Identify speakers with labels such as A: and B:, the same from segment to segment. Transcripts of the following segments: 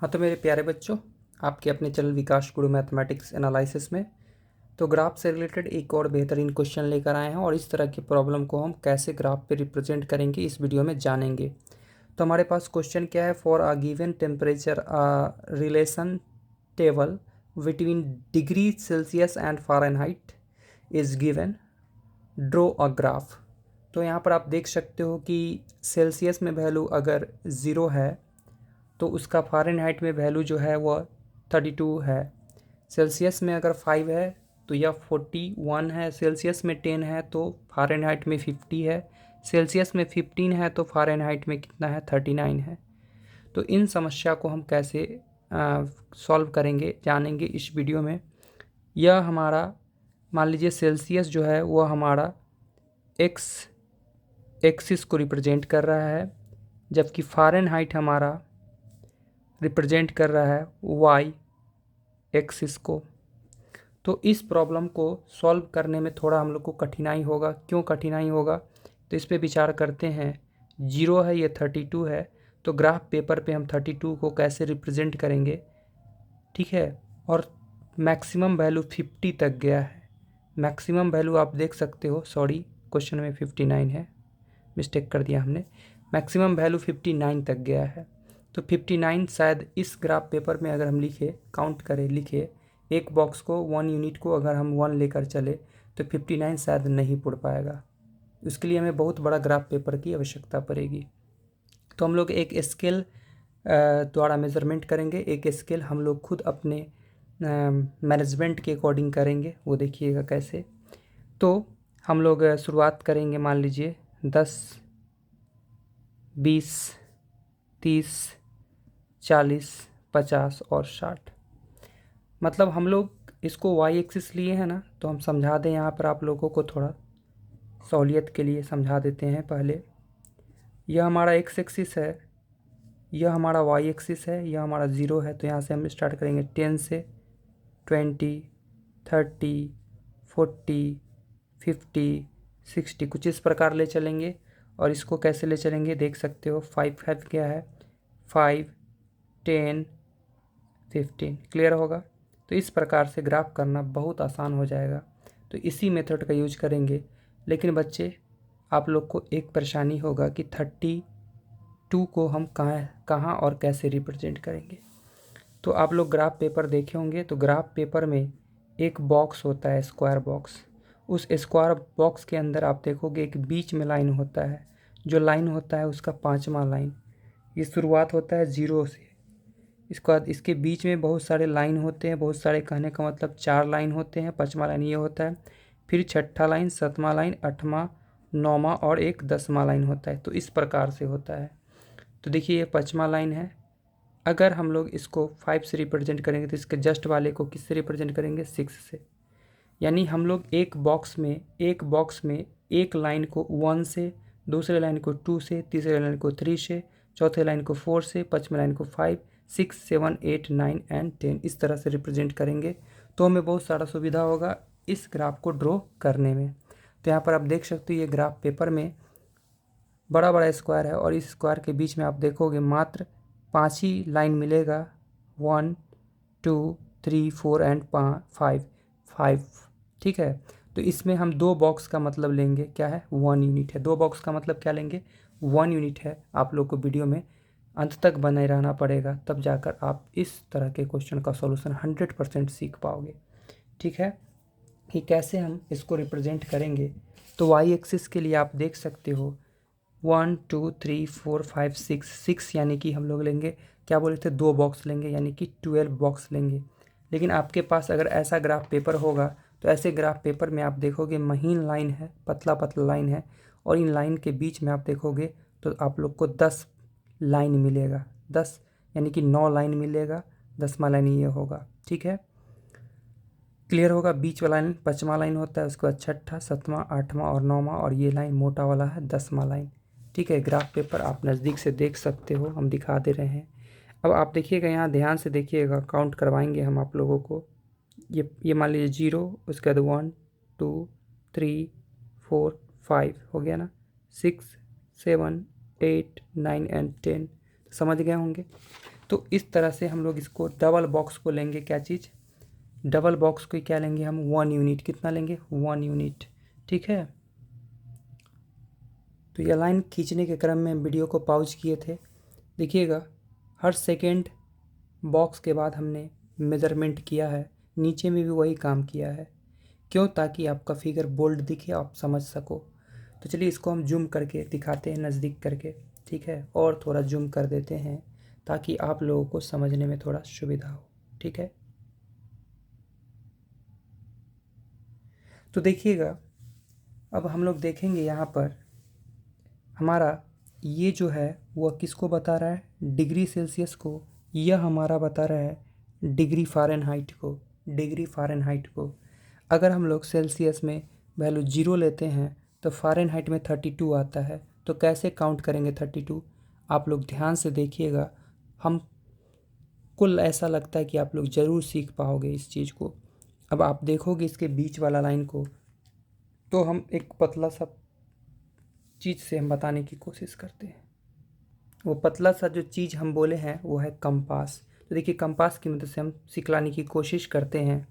A: हाँ तो मेरे प्यारे बच्चों, आपके अपने चैनल विकास गुरु मैथमेटिक्स एनालिसिस में तो ग्राफ से रिलेटेड एक और बेहतरीन क्वेश्चन लेकर आए हैं और इस तरह की प्रॉब्लम को हम कैसे ग्राफ पे रिप्रेजेंट करेंगे इस वीडियो में जानेंगे। तो हमारे पास क्वेश्चन क्या है, for a given temperature relation table between degree Celsius and Fahrenheit is given, draw a graph. तो यहाँ पर आप देख सकते हो कि सेल्सियस में वैल्यू अगर 0 है तो उसका फ़ारेनहाइट में वैल्यू जो है वह 32 है। सेल्सियस में अगर 5 है तो यह 41 है। सेल्सियस में 10 है तो फ़ारेनहाइट में 50 है। सेल्सियस में 15 है तो फ़ारेनहाइट में कितना है, 39 है। तो इन समस्या को हम कैसे सॉल्व करेंगे जानेंगे इस वीडियो में। यह हमारा मान लीजिए सेल्सियस जो है वह हमारा एक्स एक्सिस को रिप्रेजेंट कर रहा है, जबकि फ़ारेनहाइट हमारा रिप्रेजेंट कर रहा है वाई एक्सिस को। तो इस प्रॉब्लम को सॉल्व करने में थोड़ा हम लोग को कठिनाई होगा। क्यों कठिनाई होगा तो इस पे विचार करते हैं। 0 है, ये 32 है, तो ग्राफ पेपर पे हम 32 को कैसे रिप्रेजेंट करेंगे, ठीक है। और मैक्सिमम वैल्यू 50 तक गया है। मैक्सिमम वैल्यू आप देख सकते हो, सॉरी क्वेश्चन में 59 है, मिस्टेक कर दिया हमने। मैक्सिमम वैल्यू 59 तक गया है। तो 59 शायद इस ग्राफ पेपर में अगर हम लिखे, काउंट करें, लिखे एक बॉक्स को 1 यूनिट को अगर हम 1 लेकर चले तो 59 शायद नहीं पुड़ पाएगा। उसके लिए हमें बहुत बड़ा ग्राफ पेपर की आवश्यकता पड़ेगी। तो हम लोग एक स्केल द्वारा मेज़रमेंट करेंगे। एक स्केल हम लोग खुद अपने मैनेजमेंट के अकॉर्डिंग करेंगे, वो देखिएगा कैसे। तो हम लोग शुरुआत करेंगे, मान लीजिए 10, 20, 30, 40, 50 और 60। मतलब हम लोग इसको वाई एक्सिस लिए हैं ना, तो हम समझा दें यहाँ पर आप लोगों को, थोड़ा सहूलियत के लिए समझा देते हैं। पहले यह हमारा एक्स एक्सिस है, यह हमारा वाई एक्सिस है, यह हमारा 0 है। तो यहाँ से हम स्टार्ट करेंगे 10 से 20, 30, 40, 50, 60, कुछ इस प्रकार ले चलेंगे। और इसको कैसे ले चलेंगे देख सकते हो। 5 क्या है, 5, 10, 15, क्लियर होगा। तो इस प्रकार से ग्राफ करना बहुत आसान हो जाएगा। तो इसी मेथड का यूज करेंगे। लेकिन बच्चे आप लोग को एक परेशानी होगा कि 32 को हम कहाँ और कैसे रिप्रेजेंट करेंगे। तो आप लोग ग्राफ पेपर देखे होंगे, तो ग्राफ पेपर में एक बॉक्स होता है, स्क्वायर बॉक्स। उस स्क्वायर बॉक्स के अंदर आप देखोगे एक बीच में लाइन होता है। जो लाइन होता है उसका 5वां लाइन, ये शुरुआत होता है 0 से। इसके बाद इसके बीच में बहुत सारे लाइन होते हैं, बहुत सारे, कहने का मतलब 4 लाइन होते हैं। 5वां लाइन ये होता है, फिर 6ठा लाइन, 7वां लाइन, 8वां, 9वां और एक 10वां लाइन होता है। तो इस प्रकार से होता है। तो देखिए ये 5वां लाइन है। अगर हम लोग इसको 5 से रिप्रेजेंट करेंगे तो इसके जस्ट वाले को किससे रिप्रेजेंट करेंगे, 6 से। यानी हम लोग एक बॉक्स में एक लाइन को 1 से, दूसरे लाइन को 2 से, तीसरे लाइन को 3 से, चौथे लाइन को 4 से, पाँचवें लाइन को 5, 6, 7, 8, 9 एंड 10 इस तरह से रिप्रेजेंट करेंगे। तो हमें बहुत सारा सुविधा होगा इस ग्राफ को ड्रॉ करने में। तो यहाँ पर आप देख सकते हो ये ग्राफ पेपर में बड़ा बड़ा स्क्वायर है और इस स्क्वायर के बीच में आप देखोगे मात्र 5 ही लाइन मिलेगा। 1, 2, 3, 4 एंड 5, ठीक है। तो इसमें हम 2 बॉक्स का मतलब लेंगे, क्या है, 1 यूनिट है। 2 बॉक्स का मतलब क्या लेंगे, 1 यूनिट है। आप लोग को वीडियो में अंत तक बने रहना पड़ेगा, तब जाकर आप इस तरह के क्वेश्चन का सॉल्यूशन 100% सीख पाओगे, ठीक है। कि कैसे हम इसको रिप्रेजेंट करेंगे। तो वाई एक्सिस के लिए आप देख सकते हो 1, 2, 3, 4, 5, 6 यानी कि हम लोग लेंगे, क्या बोले थे, 2 बॉक्स लेंगे, यानी कि 12 बॉक्स लेंगे। लेकिन आपके पास अगर ऐसा ग्राफ पेपर होगा तो ऐसे ग्राफ पेपर में आप देखोगे महीन लाइन है, पतला पतला लाइन है, और इन लाइन के बीच में आप देखोगे तो आप लोग को 10 लाइन मिलेगा। 10 यानी कि 9 लाइन मिलेगा। 10वां लाइन ये होगा, ठीक है, क्लियर होगा। बीच वाला लाइन 5वां लाइन होता है, उसके बाद 6ठा, 7वां, 8वां और 9वां, और ये लाइन मोटा वाला है 10वां लाइन, ठीक है। ग्राफ पेपर आप नज़दीक से देख सकते हो, हम दिखा दे रहे हैं। अब आप देखिएगा, यहाँ ध्यान से देखिएगा, काउंट करवाएंगे हम आप लोगों को। ये मान लीजिए 0, उसके बाद 1, 2, 3, 4, 5 हो गया ना, 6, 7, 8, 9 एंड 10 समझ गए होंगे। तो इस तरह से हम लोग इसको डबल बॉक्स को लेंगे, क्या चीज़, डबल बॉक्स को क्या लेंगे हम, 1 यूनिट, कितना लेंगे, 1 यूनिट, ठीक है। तो यह लाइन खींचने के क्रम में वीडियो को पॉज किए थे, देखिएगा हर सेकेंड बॉक्स के बाद हमने मेज़रमेंट किया है, नीचे में भी वही काम किया है, क्यों, ताकि आपका फिगर बोल्ड दिखे, आप समझ सको। तो चलिए इसको हम जूम करके दिखाते हैं नज़दीक करके, ठीक है, और थोड़ा जूम कर देते हैं ताकि आप लोगों को समझने में थोड़ा सुविधा हो, ठीक है। तो देखिएगा अब हम लोग देखेंगे यहाँ पर हमारा ये जो है वह किसको बता रहा है, डिग्री सेल्सियस को, यह हमारा बता रहा है डिग्री फ़ारेनहाइट को, डिग्री फ़ारेनहाइट को। अगर हम लोग सेल्सियस में वैल्यू 0 लेते हैं तो फ़ारेनहाइट में 32 आता है, तो कैसे काउंट करेंगे 32, आप लोग ध्यान से देखिएगा, हम कुल ऐसा लगता है कि आप लोग ज़रूर सीख पाओगे इस चीज़ को। अब आप देखोगे इसके बीच वाला लाइन को, तो हम एक पतला सा चीज़ से हम बताने की कोशिश करते हैं। वो पतला सा जो चीज़ हम बोले हैं वो है कंपास। तो देखिए कंपास की मदद से हम सिखलाने की कोशिश करते हैं।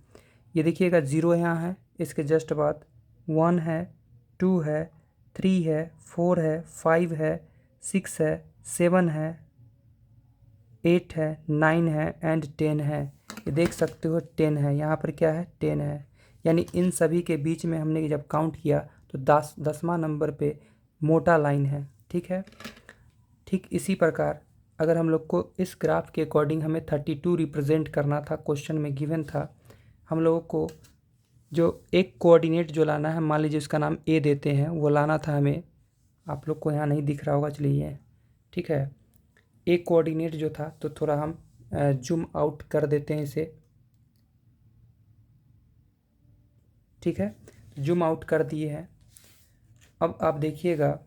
A: ये देखिएगा 0 यहाँ है, इसके जस्ट बाद 1 है, 2 है, 3 है, 4 है, 5 है, 6 है, 7 है, 8 है, 9 है एंड 10 है। ये देख सकते हो 10 है, यहाँ पर क्या है, 10 है। यानी इन सभी के बीच में हमने जब काउंट किया तो 10वां नंबर पे मोटा लाइन है, ठीक है। ठीक इसी प्रकार अगर हम लोग को इस ग्राफ के अकॉर्डिंग हमें 32 रिप्रेजेंट करना था, क्वेश्चन में गिवन था, हम लोगों को जो एक कोऑर्डिनेट जो लाना है, मान लीजिए उसका नाम ए देते हैं, वो लाना था हमें, आप लोग को यहाँ नहीं दिख रहा होगा, चलिए ठीक है, एक कोऑर्डिनेट जो था, तो थोड़ा हम जूम आउट कर देते हैं इसे, ठीक है, जूम आउट कर दिए हैं। अब आप देखिएगा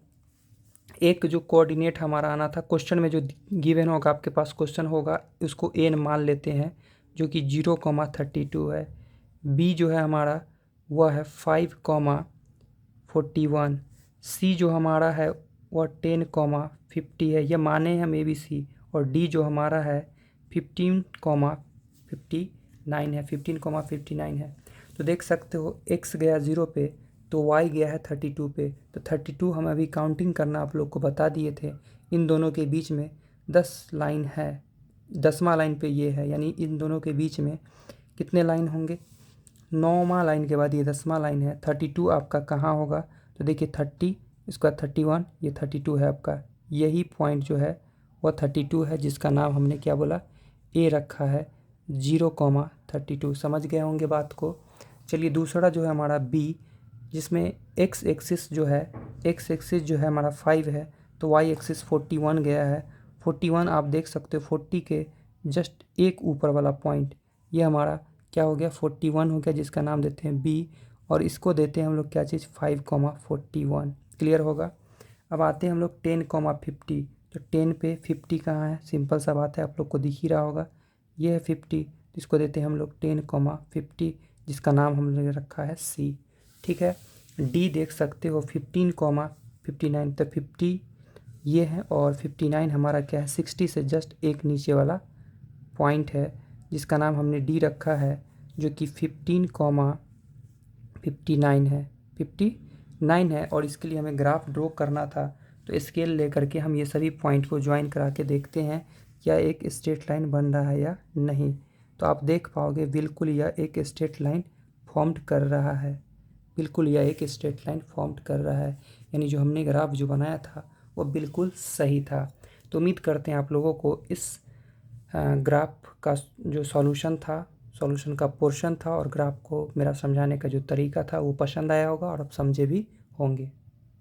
A: एक जो कोऑर्डिनेट हमारा आना था, क्वेश्चन में जो गिवन होगा, आपके पास क्वेश्चन होगा, उसको एन मान लेते हैं, जो कि 0,32 है। बी जो है हमारा वह है 5,41। सी जो हमारा है वह 10,50 है, यह माने हम ए बी सी। और डी जो हमारा है 15,59 है, 15,59 है। तो देख सकते हो एक्स गया 0 पे तो y गया है 32 पे। तो 32 हम अभी काउंटिंग करना आप लोग को बता दिए थे, इन दोनों के बीच में 10 लाइन है, 10वां लाइन पे ये है, यानी इन दोनों के बीच में कितने लाइन होंगे, 9वां लाइन के बाद ये 10वां लाइन है। 32 आपका कहाँ होगा, तो देखिए 30, इसका 31, ये 32 है आपका, यही पॉइंट जो है वह 32 है, जिसका नाम हमने क्या बोला, ए रखा है, 0,32। समझ गए होंगे बात को। चलिए दूसरा जो है हमारा बी, जिसमें एक्स एक्सिस जो है, एक्स एक्सिस जो है हमारा 5 है, तो वाई एक्सिस 41 गया है। 41 आप देख सकते हो 40 के जस्ट एक ऊपर वाला पॉइंट, ये हमारा क्या हो गया, 41 हो गया, जिसका नाम देते हैं बी, और इसको देते हैं हम लोग क्या चीज़, 5,41। क्लियर होगा। अब आते हैं हम लोग 10,50। तो 10 पे 50 कहाँ है, सिंपल सा बात है, आप लोग को दिख ही रहा होगा, ये है 50, तो इसको देते हैं हम लोग 10,50, जिसका नाम हमने रखा है सी, ठीक है। डी देख सकते हो 15,59, तो 50 ये है, और 59 हमारा क्या है, 60 से जस्ट एक नीचे वाला पॉइंट है, जिसका नाम हमने डी रखा है, जो कि 15,59 है, 59 है। और इसके लिए हमें ग्राफ ड्रॉ करना था, तो स्केल लेकर के हम ये सभी पॉइंट को ज्वाइन करा के देखते हैं क्या एक स्ट्रेट लाइन बन रहा है या नहीं। तो आप देख पाओगे बिल्कुल यह एक स्ट्रेट लाइन फॉर्म्ड कर रहा है, बिल्कुल यह एक स्ट्रेट लाइन फॉर्म कर रहा है, यानी जो हमने ग्राफ जो बनाया था वो बिल्कुल सही था। तो उम्मीद करते हैं आप लोगों को इस ग्राफ का जो सॉल्यूशन था, सॉल्यूशन का पोर्शन था, और ग्राफ को मेरा समझाने का जो तरीका था वो पसंद आया होगा, और आप समझे भी होंगे।